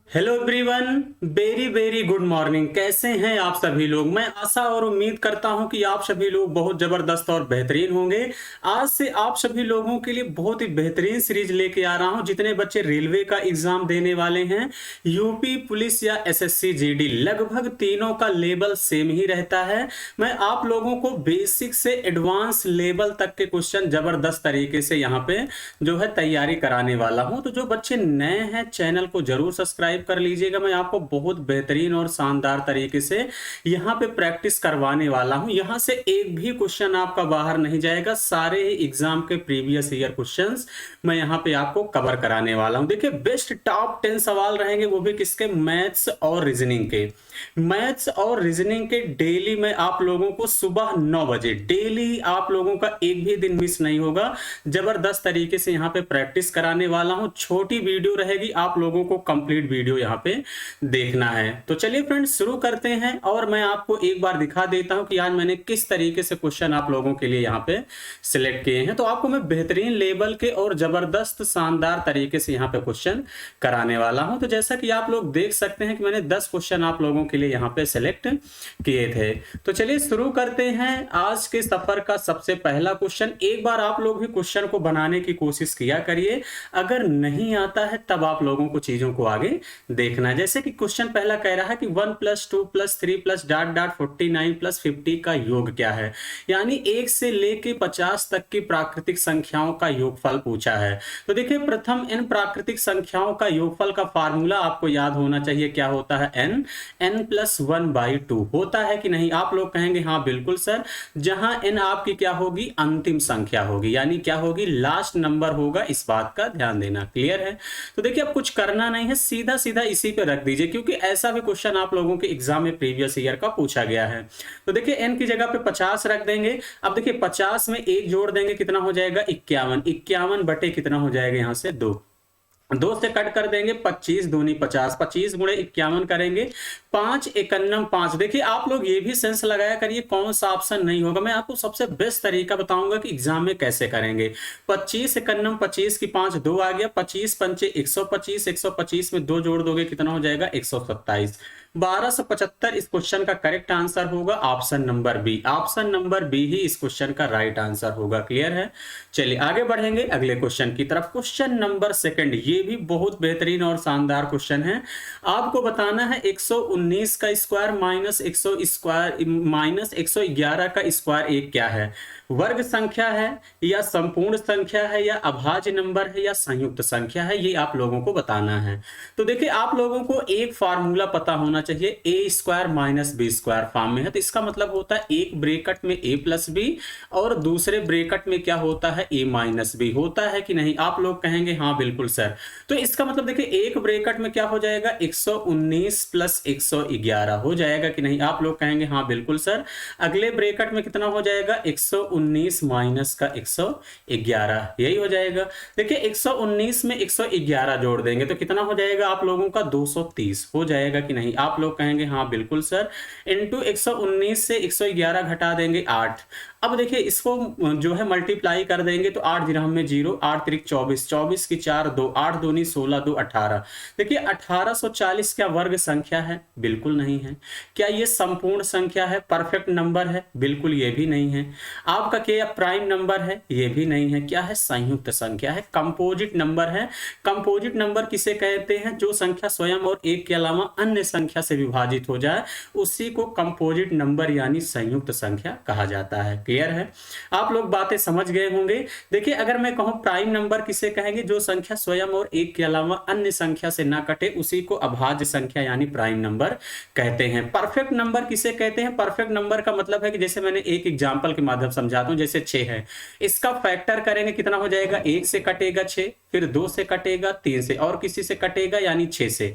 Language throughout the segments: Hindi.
Hello everyone, very very good morning. कैसे हैं आप सभी लोग। मैं आशा और उम्मीद करता हूं कि आप सभी लोग बहुत जबरदस्त और बेहतरीन होंगे। आज से आप सभी लोगों के लिए बहुत ही बेहतरीन सीरीज लेके आ रहा हूं। जितने बच्चे रेलवे का एग्जाम देने वाले हैं, यूपी पुलिस या एसएससी जीडी, लगभग तीनों का लेवल सेम ही रहता है। मैं आप लोगों को बेसिक से एडवांस लेवल तक के क्वेश्चन जबरदस्त तरीके से यहाँ पे जो है तैयारी कराने वाला हूं। तो जो बच्चे नए हैं, चैनल को जरूर सब्सक्राइब कर लीजिएगा। मैं आपको बहुत बेहतरीन और शानदार तरीके से यहाँ पे प्रैक्टिस करवाने वाला हूँ। यहाँ से एक भी क्वेश्चन आपका बाहर नहीं जाएगा। सारे ही एग्जाम के प्रीवियस ईयर क्वेश्चंस मैं यहाँ पे आपको कवर कराने वाला हूँ। देखिए, बेस्ट टॉप 10 सवाल रहेंगे, वो भी किसके, मैथ्स और रीजनिंग के। मैथ्स और रीजनिंग के डेली मैं आप लोगों को सुबह 9 बजे डेली आप लोगों का एक भी दिन मिस नहीं होगा। जबरदस्त तरीके से यहाँ पे प्रैक्टिस कराने वाला हूँ। छोटी वीडियो रहेगी, आप लोगों को कंप्लीट वीडियो यहाँ पे देखना है। तो चलिए फ्रेंड्स, शुरू करते हैं और मैं आपको एक बार दिखा देता हूँ कि आज मैंने किस तरीके से क्वेश्चन आप लोगों के लिए यहाँ पे सिलेक्ट किए हैं। तो आपको मैं बेहतरीन लेवल के और जबरदस्त शानदार तरीके से यहाँ पे क्वेश्चन कराने वाला हूँ। तो जैसा कि आप लोग देख सकते हैं कि मैंने 10 क्वेश्चन आप लोगों के लिए यहाँ पे सिलेक्ट किए थे। तो चलिए शुरू करते हैं आज के सफर का सबसे पहला क्वेश्चन। एक बार आप लोग भी क्वेश्चन को बनाने की कोशिश किया करिए। अगर नहीं आता है तब आप लोगों को चीजों को आगे देखना है। जैसे कि क्वेश्चन पहला कह रहा है कि 1 + 2 + 3 + डॉट डॉट 49 + 50 का योग क्या है। यानी 1 से लेके 50 तक की प्राकृतिक संख्याओं का योगफल पूछा है। तो देखिए, प्रथम इन प्राकृतिक संख्याओं का योगफल का फार्मूला आपको याद होना चाहिए। क्या होता है? n + 1/2 होता है कि नहीं। आप लोग कहेंगे हाँ बिल्कुल सर। जहां n आपकी क्या होगी, अंतिम संख्या होगी, यानी क्या होगी, लास्ट नंबर होगा। इस बात का ध्यान देना। क्लियर है? तो देखिए, अब कुछ करना नहीं है, सीधा सीधा इसी पे रख दीजिए, क्योंकि ऐसा भी क्वेश्चन आप लोगों के एग्जाम में प्रीवियस ईयर का पूछा गया है। तो देखिए, n की जगह पे 50 रख देंगे। अब देखिए, 50 में 1 जोड़ देंगे, कितना हो जाएगा, 51। 51 बटे कितना हो जाएगा, यहां से 2 से कट कर देंगे, 25 दूनी 50, 25 गुणे 51 करेंगे, 5 51 5। देखिए, आप लोग ये भी सेंस लगाया करिए कौन सा ऑप्शन नहीं होगा। मैं आपको सबसे बेस्ट तरीका बताऊंगा कि एग्जाम में कैसे करेंगे। 25 51 25 की 5 2 आ गया, 25 पंचे 125, 125 में 2 जोड़ दोगे, कितना हो जाएगा, 127। 1275 इस क्वेश्चन का करेक्ट आंसर होगा। Option number B, option number B ही इस क्वेश्चन का राइट आंसर होगा। क्लियर है? चलिए आगे बढ़ेंगे अगले क्वेश्चन की तरफ। क्वेश्चन नंबर सेकंड, ये भी बहुत बेहतरीन और शानदार क्वेश्चन है। आपको बताना है 119 का स्क्वायर माइनस 111 का स्क्वायर एक क्या है। वर्ग संख्या है या संपूर्ण संख्या है या अभाज्य नंबर है या संयुक्त संख्या है, ये आप लोगों को बताना है। तो देखिए, आप लोगों को एक फार्मूला पता होना चाहिए। a² - b² फॉर्म में है। तो इसका मतलब होता है एक ब्रैकेट में a + b और दूसरे ब्रैकेट में क्या होता है, a - b होता है कि नहीं। आप लोग कहेंगे हाँ बिल्कुल सर। तो इसका मतलब देखिए, एक ब्रैकेट में क्या हो जाएगा, 119 + 111 हो जाएगा कि नहीं। आप लोग कहेंगे हाँ बिल्कुल सर। अगले ब्रैकेट में कितना हो जाएगा, 119 माइनस का 111, यही हो जाएगा। देखिए, 119 में 111 जोड़ देंगे तो कितना हो जाएगा आप लोगों का, 230 हो जाएगा कि नहीं। आप लोग कहेंगे हाँ बिल्कुल सर। इनटू 119 से 111 घटा देंगे 8। अब देखिए, इसको जो है मल्टीप्लाई कर देंगे तो 8 दिरहम में 0, 8 त्रिक 24, 24 की 4 2, 8 दूनी 16, 2 18। देखिए, 1840 क्या वर्ग संख्या है? बिल्कुल नहीं है। क्या ये संपूर्ण संख्या है, परफेक्ट नंबर है? बिल्कुल ये भी नहीं है। आपका क्या प्राइम नंबर है? ये भी नहीं है। क्या है, संयुक्त संख्या है, कंपोजिट नंबर है। कंपोजिट नंबर किसे कहते हैं? जो संख्या स्वयं और एक के अलावा अन्य संख्या से विभाजित हो जाए, उसी को कंपोजिट नंबर यानी संयुक्त संख्या कहा जाता है। क्लियर है? आप लोग बातें समझ गए होंगे। देखिए, अगर मैं कहूं प्राइम नंबर किसे कहेंगे, जो संख्या स्वयं और एक के अलावा अन्य संख्या से ना कटे, उसी को अभाज्य संख्या यानी प्राइम नंबर कहते हैं। परफेक्ट नंबर किसे कहते हैं? परफेक्ट नंबर का मतलब है कि जैसे मैंने एक एग्जांपल के माध्यम समझाता हूं, जैसे 6 है, इसका फैक्टर करेंगे, कितना हो जाएगा, 1 से कटेगा 6, फिर 2 से कटेगा, 3 से, और किसी से कटेगा यानी 6 से।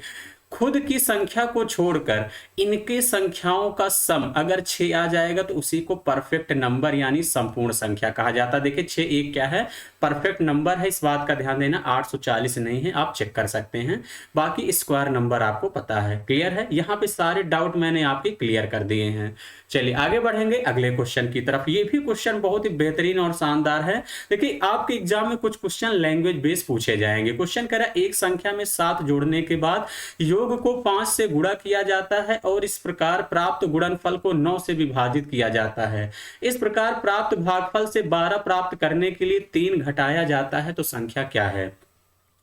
खुद की संख्या को छोड़कर इनके संख्याओं का सम अगर 6 आ जाएगा तो उसी को परफेक्ट नंबर यानी संपूर्ण संख्या कहा जाता है। देखिए, 6 एक क्या है, परफेक्ट नंबर है। इस बात का ध्यान देना। 840 नहीं है, आप चेक कर सकते हैं। बाकी स्क्वायर नंबर आपको पता है। क्लियर है? यहाँ पे सारे डाउट मैंने आपके क्लियर कर दिए हैं। चलिए आगे बढ़ेंगे अगले क्वेश्चन की तरफ। ये भी क्वेश्चन बहुत ही बेहतरीन और शानदार है। देखिए, आपके एग्जाम में कुछ क्वेश्चन लैंग्वेज बेस पूछे जाएंगे। क्वेश्चन कह रहा है, एक संख्या में 7 जोड़ने के बाद योग योग को 5 से गुणा किया जाता है और इस प्रकार प्राप्त गुणनफल को 9 से विभाजित किया जाता है। इस प्रकार प्राप्त भागफल से 12 प्राप्त करने के लिए 3 घटाया जाता है, तो संख्या क्या है?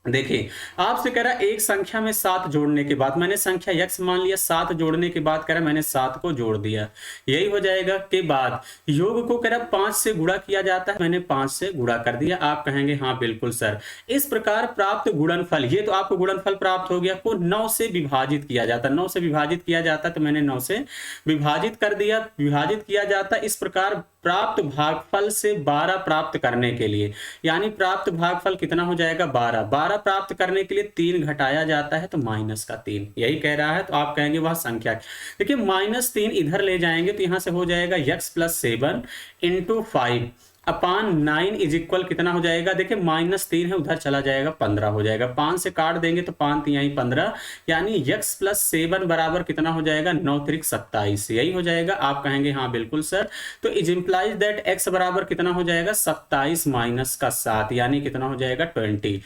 देखिए आपसे कह रहा एक संख्या में 7 जोड़ने के बाद, मैंने संख्या x मान लिया, 7 जोड़ने के बाद कह रहा मैंने 7 को जोड़ दिया, यही हो जाएगा। के बाद योग को कह रहा 5 से गुणा किया जाता है, मैंने 5 से गुणा कर दिया। आप कहेंगे हाँ बिल्कुल सर। इस प्रकार प्राप्त गुणनफल, ये तो आपको गुणनफल प्राप्त हो गया, को 9 से विभाजित किया जाता, 9 से विभाजित किया जाता, तो मैंने 9 से विभाजित कर दिया, विभाजित किया जाता। इस प्रकार प्राप्त भागफल से 12 प्राप्त करने के लिए, यानी प्राप्त भागफल कितना हो जाएगा? 12। 12 प्राप्त करने के लिए 3 घटाया जाता है, तो माइनस का 3, यही कह रहा है। तो आप कहेंगे वह संख्या, देखिए -3 इधर ले जाएंगे तो यहां से हो जाएगा x + 7 × 5 अपान 9 इज इक्वल कितना हो जाएगा? देखिए -3 है, उधर चला जाएगा 15 हो जाएगा। 5 से काट देंगे तो 5 3 15, यानी x + 7 बराबर कितना हो जाएगा? 9 3 27, यही हो जाएगा। आप कहेंगे हाँ बिल्कुल सर। तो इज इम्प्लाइज दैट x बराबर कितना हो जाएगा? 27 माइनस का 7, यानी कितना हो जाएगा? 20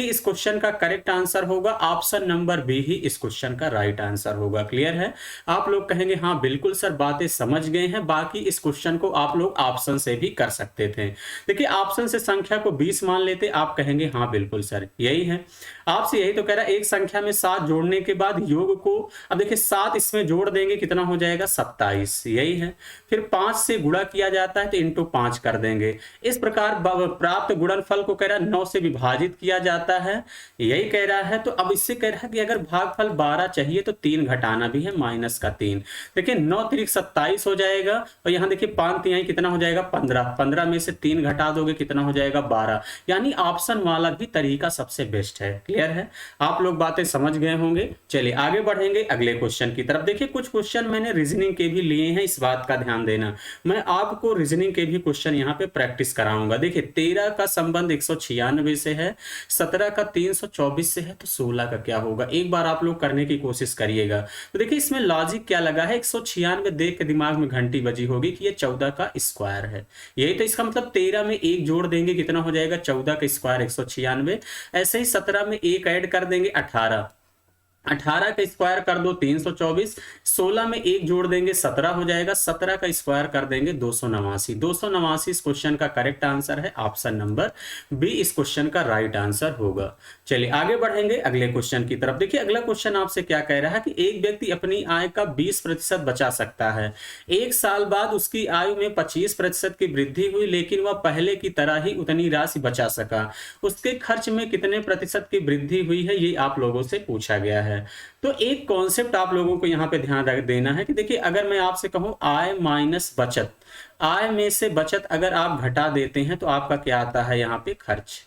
इस क्वेश्चन का करेक्ट आंसर होगा। ऑप्शन नंबर बी ही इस क्वेश्चन का राइट आंसर होगा। क्लियर है? आप लोग कहेंगे हाँ बिल्कुल सर, बातें समझ गए हैं। बाकी इस क्वेश्चन को आप लोग ऑप्शन से भी कर सकते थे। देखिए ऑप्शन से संख्या को 20 मान लेते, आप कहेंगे हाँ बिल्कुल सर, यही है। आपसे यही तो कह रहा है, एक संख्या में 7 जोड़ने के बाद योग को, अब देखिए 7 इसमें जोड़ देंगे, कितना हो जाएगा? 27, यही है। फिर 5 से गुणा किया जाता है, तो इंटू 5 कर देंगे। इस प्रकार प्राप्त गुणनफल को कह रहा है 9 से विभाजित किया जाता है, यही कह रहा है। तो अब इससे कह रहा है कि अगर भागफल 12 चाहिए तो 3 घटाना भी है, -3। देखिए 9 3 27 हो जाएगा, और यहाँ देखिए 5 3 कितना हो जाएगा? 15। 15 में से 3 घटा दोगे, कितना हो जाएगा? 12। यानी ऑप्शन वाला भी तरीका सबसे बेस्ट है। क्लियर है? आप लोग बातें समझ गए होंगे। चलिए आगे बढ़ेंगे अगले क्वेश्चन की तरफ। देखिए कुछ क्वेश्चन मैंने रीजनिंग के भी लिए हैं, इस बात का ध्यान देना। मैं आपको रीजनिंग के भी क्वेश्चन यहाँ पे प्रैक्टिस कराऊंगा। देखिए 13 का संबंध 196 से है, 17 का 324 से है, तो 16 का क्या होगा? एक बार आप लोग करने की कोशिश करिएगा। तो देखिए इसमें लॉजिक क्या लगा है? 196 देख के दिमाग में घंटी बजी होगी कि ये 14 का स्क्वायर है, यही तो इसका मतलब 13 में 1 जोड़ देंगे, कितना हो जाएगा? 14 का स्क्वायर 196। ऐसे ही 17 में 1 ऐड कर देंगे, 18 का स्क्वायर कर दो 324। 16 में 1 जोड़ देंगे, 17 हो जाएगा। 17 का स्क्वायर कर देंगे 289। 289 इस क्वेश्चन का करेक्ट आंसर है। ऑप्शन नंबर बी इस क्वेश्चन का राइट आंसर होगा। चलिए आगे बढ़ेंगे अगले क्वेश्चन की तरफ। देखिए अगला क्वेश्चन आपसे क्या कह रहा है कि एक व्यक्ति अपनी आय का 20% बचा सकता है। 1 साल बाद उसकी आयु में 25% की वृद्धि हुई, लेकिन वह पहले की तरह ही उतनी राशि बचा सका। उसके खर्च में कितने प्रतिशत की वृद्धि हुई है, ये आप लोगों से पूछा गया है। तो एक कॉन्सेप्ट आप लोगों को यहाँ पे ध्यान रख देना है कि देखिए अगर मैं आपसे कहूँ आय माइनस बचत, आय में से बचत अगर आप घटा देते हैं तो आपका क्या आता है? यहाँ पे खर्च,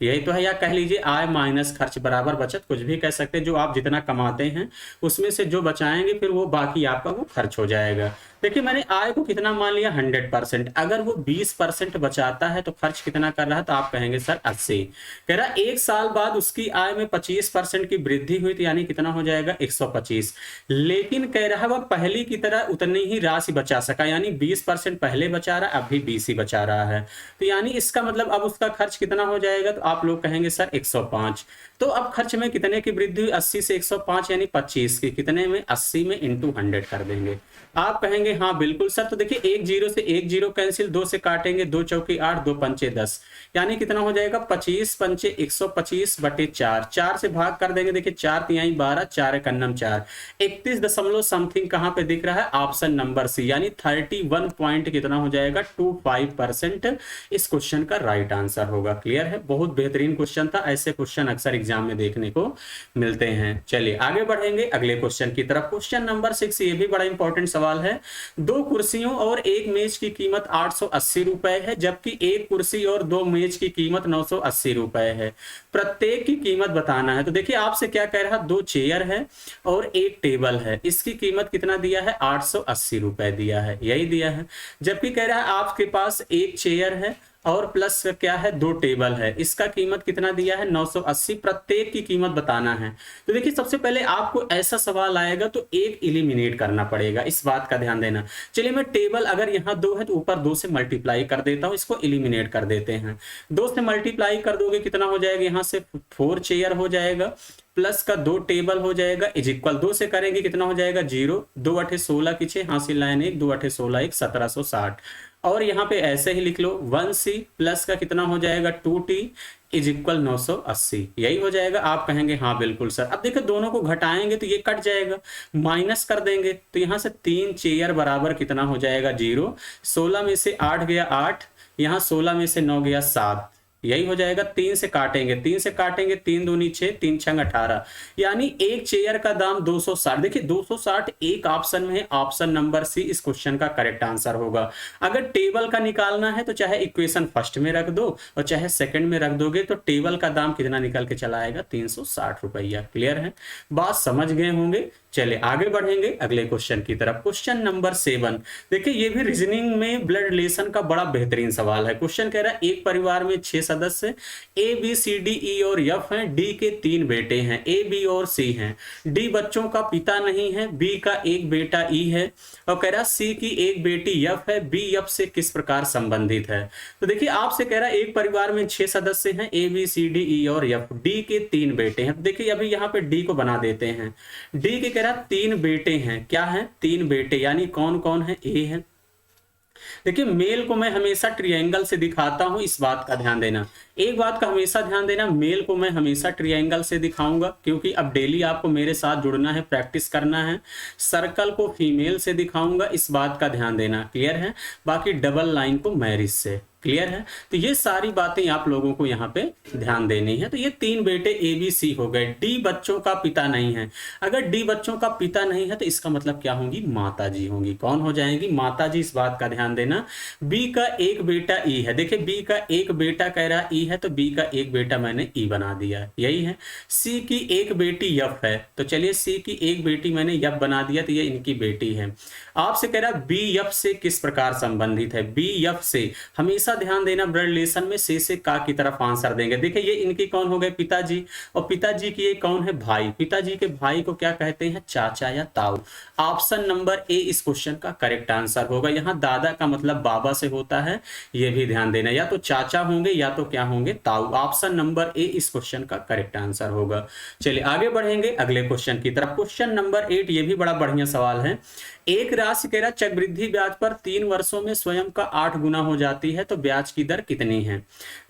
यही तो है। या कह लीजिए आय माइनस खर्च बराबर बचत, कुछ भी कह सकते हैं। जो आप जितना कमाते हैं उसमें से जो बचाएंगे फिर वो बाकी आपका वो खर्च हो जाएगा। देखिए मैंने आय को कितना मान लिया? 100%। अगर वो 20% बचाता है तो खर्च कितना कर रहा है? तो आप कहेंगे सर 80। कह रहा 1 साल बाद उसकी आय में 25% की वृद्धि हुई, तो यानी कितना हो जाएगा? 125। लेकिन कह रहा है वह पहली की तरह उतनी ही राशि बचा सका, यानी 20% पहले बचा रहा, अब भी 20 ही बचा रहा है। तो यानी इसका मतलब अब उसका खर्च कितना हो जाएगा? तो आप लोग कहेंगे सर 105। तो अब खर्च में कितने की वृद्धि हुई? 80 से 105 यानी 25 की, कितने में? 80 में इंटू 100 कर देंगे। आप कहेंगे हाँ बिल्कुल सर। तो देखिए 1 0 से 1 0 कैंसिल, 2 से काटेंगे, 2 चौके 8, 2 पंचे 10, यानी कितना हो जाएगा? 25 पंचे 125 बटे 4। 4 से भाग कर देंगे, देखिए 4 3 12, 4 1 4, 31 दशमलव समथिंग कहाँ पे दिख रहा है? ऑप्शन नंबर सी, यानी 31 पॉइंट कितना हो जाएगा? 25% इस क्वेश्चन का राइट आंसर होगा। क्लियर है? बहुत बेहतरीन क्वेश्चन था, ऐसे क्वेश्चन अक्सर एग्जाम में देखने को मिलते हैं। चलिए आगे बढ़ेंगे अगले क्वेश्चन की तरफ। क्वेश्चन नंबर 6, ये भी बड़ा इंपॉर्टेंट सवाल है। 2 कुर्सियों और 1 मेज की कीमत 880 रुपए है, जबकि 1 कुर्सी और 2 मेज की कीमत 980 रुपए है। प्रत्येक की कीमत बताना है। तो देखिए आपसे क्या कह रहा है? 2 चेयर है और 1 टेबल है, इसकी कीमत कितना दिया है? 880 रुपए दिया है, यही दिया है। जबकि कह रहा है आपके पास 1 चेयर है और प्लस क्या है, 2 टेबल है, इसका कीमत कितना दिया है 980, प्रत्येक की कीमत बताना है। तो देखिए सबसे पहले आपको ऐसा सवाल आएगा तो एक इलिमिनेट करना पड़ेगा, इस बात का ध्यान देना। चलिए मैं टेबल अगर यहाँ 2 है तो ऊपर 2 से मल्टीप्लाई कर देता हूँ, इसको इलिमिनेट कर देते हैं। 2 से मल्टीप्लाई कर दोगे कितना हो जाएगा, यहाँ से 4 चेयर हो जाएगा, प्लस का 2 टेबल हो जाएगा, इज इक्वल 2 से करेंगे कितना हो जाएगा 0, 2 अठे 16 की 6, हासिल लाइन 1, 2 अठे 16 1, 1760। और यहाँ पे ऐसे ही लिख लो 1c प्लस का कितना हो जाएगा 2t इज इक्वल 980, यही हो जाएगा। आप कहेंगे हाँ बिल्कुल सर। अब देखो दोनों को घटाएंगे तो ये कट जाएगा, माइनस कर देंगे तो यहाँ से 3 चेयर बराबर कितना हो जाएगा 0, 16 में से 8 गया 8, यहाँ 16 में से 9 गया 7, यही हो जाएगा। 3 से काटेंगे, 3 से काटेंगे 3 दूनी 6, 3 छंग 18, यानी एक चेयर का दाम 260। देखिए 260 एक ऑप्शन में है, ऑप्शन नंबर सी इस क्वेश्चन का करेक्ट आंसर होगा। अगर टेबल का निकालना है तो चाहे इक्वेशन फर्स्ट में रख दो और चाहे सेकंड में रख दोगे तो टेबल का दाम कितना निकल के चला आएगा 360 रुपया। क्लियर है, बात समझ गए होंगे। चले आगे बढ़ेंगे अगले क्वेश्चन की तरफ। क्वेश्चन नंबर 7, देखिए ये भी रीजनिंग में ब्लड रिलेशन का बड़ा बेहतरीन सवाल है। क्वेश्चन कह रहा है एक परिवार में 6 सदस्य A B C D E और एफ हैं, डी के 3 बेटे हैं, ए बी और सी हैं, डी बच्चों का पिता नहीं है, बी का एक बेटा ई है, और कह रहा सी की एक बेटी एफ है, बी एफ से किस प्रकार संबंधित है। तो देखिए आपसे कह रहा है एक परिवार में 6 सदस्य हैं, A B C D E और एफ, डी के 3 बेटे हैं। देखिए अभी यहाँ पे डी को बना देते हैं, डी के कह रहा 3 बेटे हैं, क्या है 3 बेटे, यानी कौन कौन है, ए है। देखिए मेल को मैं हमेशा ट्रायंगल से दिखाता हूं, इस बात का ध्यान देना। एक बात का हमेशा ध्यान देना, मेल को मैं हमेशा ट्रायंगल से दिखाऊंगा क्योंकि अब डेली आपको मेरे साथ जुड़ना है, प्रैक्टिस करना है। सर्कल को फीमेल से दिखाऊंगा, इस बात का ध्यान देना। क्लियर है, बाकी डबल लाइन को मैरिज से। क्लियर है, तो ये सारी बातें आप लोगों को यहाँ पे ध्यान देनी है। तो ये 3 बेटे ए बी सी हो गए, डी बच्चों का पिता नहीं है। अगर डी बच्चों का पिता नहीं है तो इसका मतलब क्या होंगी, माता जी होंगी। कौन हो जाएंगी, माता जी, इस बात का ध्यान देना। बी का एक बेटा ई है, देखिए बी का एक बेटा कह रहा ई है तो बी का एक बेटा मैंने ई बना दिया, यही है। सी की एक बेटी यफ है, तो चलिए सी की एक बेटी मैंने यफ बना दिया, तो ये इनकी बेटी है। आपसे कह रहा बी यफ से किस प्रकार संबंधित है, बी यफ से हमेशा ध्यान देना ब्लड रिलेशन में से का की तरफ आंसर देंगे। देखिए ये इनके कौन हो गए, पिताजी, और पिताजी की ये कौन है, भाई। पिताजी के भाई को क्या कहते हैं, चाचा या ताऊ। ऑप्शन नंबर ए इस क्वेश्चन का करेक्ट आंसर होगा। यहाँ दादा का मतलब बाबा से होता है, ये भी ध्यान देना, या तो चाचा होंगे या तो क्या होंगे, ताऊ। ऑप्शन नंबर ए इस क्वेश्चन का करेक्ट आंसर होगा। चलिए आगे बढ़ेंगे अगले क्वेश्चन की तरफ। क्वेश्चन नंबर 8, ये भी बड़ा बढ़िया सवाल है। एक राशि कह रहा चक्रवृद्धि ब्याज पर 3 वर्षों में स्वयं का 8 गुना हो जाती है तो ब्याज की दर कितनी है।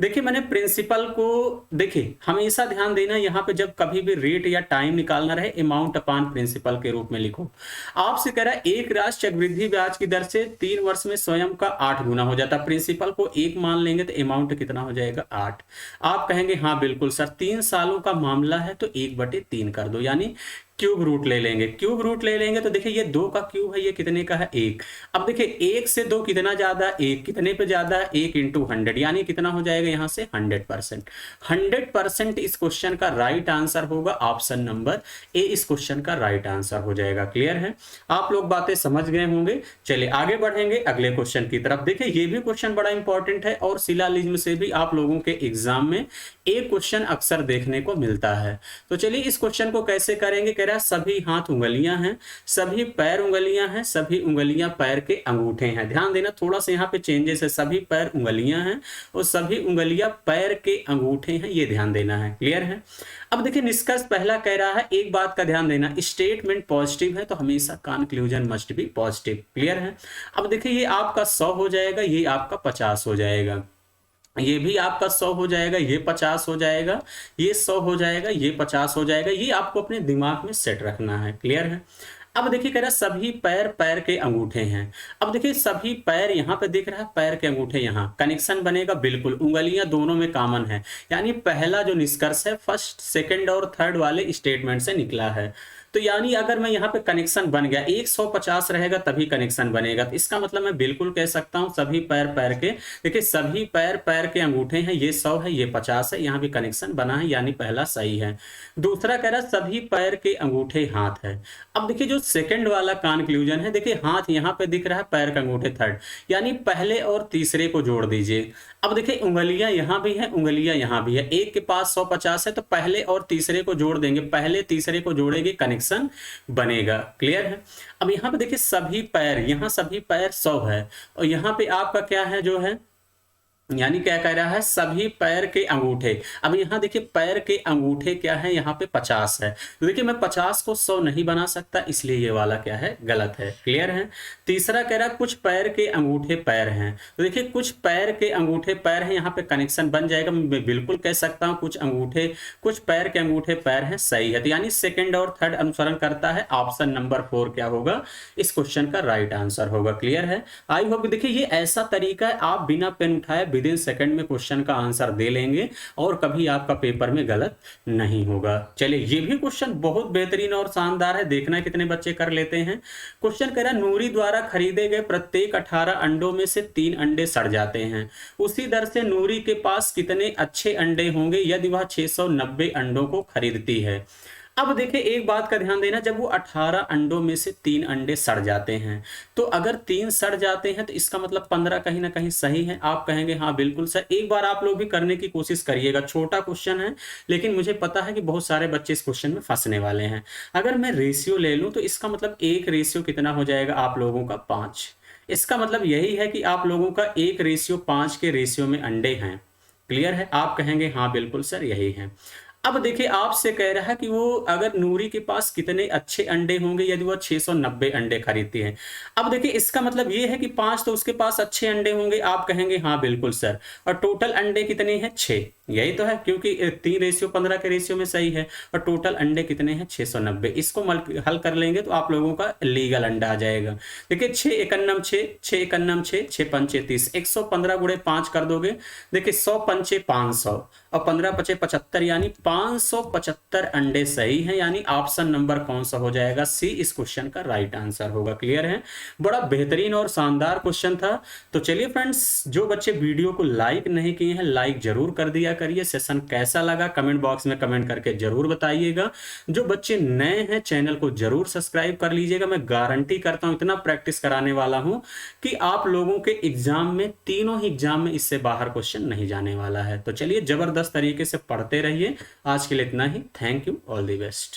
देखिए मैंने प्रिंसिपल को, देखिए हमेशा ध्यान देना, यहाँ पे जब कभी भी रेट या टाइम निकालना रहे अमाउंट अपान प्रिंसिपल के रूप में लिखो। आपसे कह रहा है एक राशि चक्रवृद्धि ब्याज की दर से 3 वर्ष में स्वयं का 8 गुना हो जाता है। प्रिंसिपल को 1 मान लेंगे तो अमाउंट कितना हो जाएगा 8। आप कहेंगे हाँ बिल्कुल सर, 3 सालों का मामला है तो 1/3 कर दो, यानी क्यूब रूट ले लेंगे। क्यूब रूट ले लेंगे तो देखिए ये 2 का क्यूब है, ये कितने का है 1। अब देखिए 1 से 2 कितना ज्यादा, 1 कितने पे ज्यादा है, 1 × 100, यानी कितना हो जाएगा यहाँ से 100%। 100% इस क्वेश्चन का राइट आंसर होगा। ऑप्शन नंबर ए इस क्वेश्चन का राइट आंसर हो जाएगा। क्लियर है, आप लोग बातें समझ गए होंगे। चलिए आगे बढ़ेंगे अगले क्वेश्चन की तरफ। देखिए ये भी क्वेश्चन बड़ा इंपॉर्टेंट है और शिलालिज्म से भी आप लोगों के एग्जाम में एक क्वेश्चन अक्सर देखने को मिलता है। तो चलिए इस क्वेश्चन को कैसे करेंगे। कह रहा है सभी हाथ उंगलियां हैं, सभी पैर उंगलियां हैं, सभी उंगलियां पैर के अंगूठे हैं। ध्यान देना थोड़ा सा यहाँ पे चेंजेस है, सभी पैर उंगलियां हैं और सभी उंगलियां पैर के अंगूठे हैं, ये ध्यान देना है। क्लियर है, अब देखिए निष्कर्ष पहला कह रहा है, एक बात का ध्यान देना, स्टेटमेंट पॉजिटिव है तो हमेशा conclusion must be positive. Clear है, अब देखिए ये आपका 100 हो जाएगा, ये आपका 50 हो जाएगा, ये भी आपका 100 हो जाएगा, ये 50 हो जाएगा, ये 100 हो जाएगा, ये 50 हो जाएगा। ये आपको अपने दिमाग में सेट रखना है। क्लियर है, अब देखिए कह रहा है सभी पैर पैर के अंगूठे हैं। अब देखिए सभी पैर यहाँ पे दिख रहा है, पैर के अंगूठे, यहाँ कनेक्शन बनेगा बिल्कुल, उंगलियां दोनों में कॉमन है, यानी पहला जो निष्कर्ष है फर्स्ट सेकंड और थर्ड वाले स्टेटमेंट से निकला है। तो यानी अगर मैं यहाँ पे कनेक्शन बन गया, 150 रहेगा तभी कनेक्शन बनेगा, तो इसका मतलब मैं बिल्कुल कह सकता हूँ सभी पैर पैर के, देखिए सभी पैर पैर के अंगूठे हैं, ये 100 है, ये 50 है, यहाँ भी कनेक्शन बना है, यानी पहला सही है। दूसरा कह रहा सभी पैर के अंगूठे हाथ है। अब देखिए जो सेकंड वाला कंक्लूजन है, देखिए हाथ यहाँ पे दिख रहा है, पैर का अंगूठे थर्ड, यानी पहले और तीसरे को जोड़ दीजिए। अब देखिए उंगलियां यहाँ भी है, उंगलियां यहाँ भी है, एक के पास 150 है, तो पहले और तीसरे को जोड़ देंगे, पहले तीसरे को जोड़ेंगे, कनेक्शन बनेगा। क्लियर है। अब यहाँ पे देखिए सभी पैर, यहाँ सभी पैर 100 है, और यहाँ पे आपका क्या है जो है, यानी क्या कह रहा है सभी पैर के अंगूठे। अब यहाँ देखिए पैर के अंगूठे क्या है, यहाँ पे 50 है, तो देखिए मैं 50 को 100 नहीं बना सकता, इसलिए ये वाला क्या है, गलत है। क्लियर है। तीसरा कह रहा है कुछ पैर के अंगूठे पैर हैं, तो देखिए कुछ पैर के अंगूठे पैर हैं, यहाँ पे कनेक्शन बन जाएगा, मैं बिल्कुल कह सकता हूँ कुछ पैर के अंगूठे पैर हैं, सही है। तो यानी सेकेंड और थर्ड अनुसरण करता है, ऑप्शन नंबर 4 क्या होगा, इस क्वेश्चन का राइट आंसर होगा। क्लियर है। आई होप देखिए ये ऐसा तरीका है, आप बिना पेन उठाए विद इन सेकंड में क्वेश्चन का आंसर दे लेंगे और कभी आपका पेपर में गलत नहीं होगा। चलिए ये भी क्वेश्चन बहुत बेहतरीन और शानदार है, देखना कितने बच्चे कर लेते हैं। क्वेश्चन कह रहा है नूरी द्वारा खरीदे गए प्रत्येक 18 अंडों में से 3 अंडे सड़ जाते हैं, उसी दर से नूरी के पास कितने अच्छे अंडे होंगे यदि वह 690 अंडों को खरीदती है। अब देखिए एक बात का ध्यान देना, जब वो 18 अंडों में से 3 अंडे सड़ जाते हैं, तो अगर 3 सड़ जाते हैं तो इसका मतलब 15 कहीं ना कहीं सही है। आप कहेंगे हाँ बिल्कुल सर, एक बार आप लोग भी करने की कोशिश करिएगा, छोटा क्वेश्चन है लेकिन मुझे पता है कि बहुत सारे बच्चे इस क्वेश्चन में फंसने वाले हैं। अगर मैं रेशियो ले लूँ तो इसका मतलब एक रेशियो कितना हो जाएगा आप लोगों का 5, इसका मतलब यही है कि आप लोगों का 1:5 के रेशियो में अंडे हैं। क्लियर है। आप कहेंगे हाँ बिल्कुल सर यही है। अब देखिए आपसे कह रहा है कि वो अगर नूरी के पास कितने अच्छे अंडे होंगे यदि वह 690 अंडे खरीदती है। अब देखिए इसका मतलब ये है कि 5 तो उसके पास अच्छे अंडे होंगे, आप कहेंगे हाँ बिल्कुल सर, और टोटल अंडे कितने हैं 6, यही तो है क्योंकि 3:15 के रेशियो में सही है, और टोटल अंडे कितने हैं 690। इसको हल कर लेंगे तो आप लोगों का लीगल अंडा आ जाएगा। देखिए 6 एकन्नम 6, 6 एकन्नम 6, 6 पंचे 30, 115 गुणे 5 कर दोगे, देखिए 100 पंचे 500 और 15 पचे 75, यानी 575 अंडे सही हैं, यानी ऑप्शन नंबर कौन सा हो जाएगा, सी इस क्वेश्चन का राइट आंसर होगा। क्लियर है। बड़ा बेहतरीन और शानदार क्वेश्चन था। तो चलिए फ्रेंड्स, जो बच्चे वीडियो को लाइक नहीं किए हैं लाइक जरूर कर दिया करिए। सेशन कैसा लगा कमेंट बॉक्स में कमेंट करके जरूर बताइएगा। जो बच्चे नए हैं चैनल को जरूर सब्सक्राइब कर लीजिएगा। मैं गारंटी करता हूं, इतना प्रैक्टिस कराने वाला हूं कि आप लोगों के एग्जाम में, तीनों ही एग्जाम में इससे बाहर क्वेश्चन नहीं जाने वाला है। तो चलिए जबरदस्त तरीके से पढ़ते रहिए। आज के लिए इतना ही। Thank you, all the best.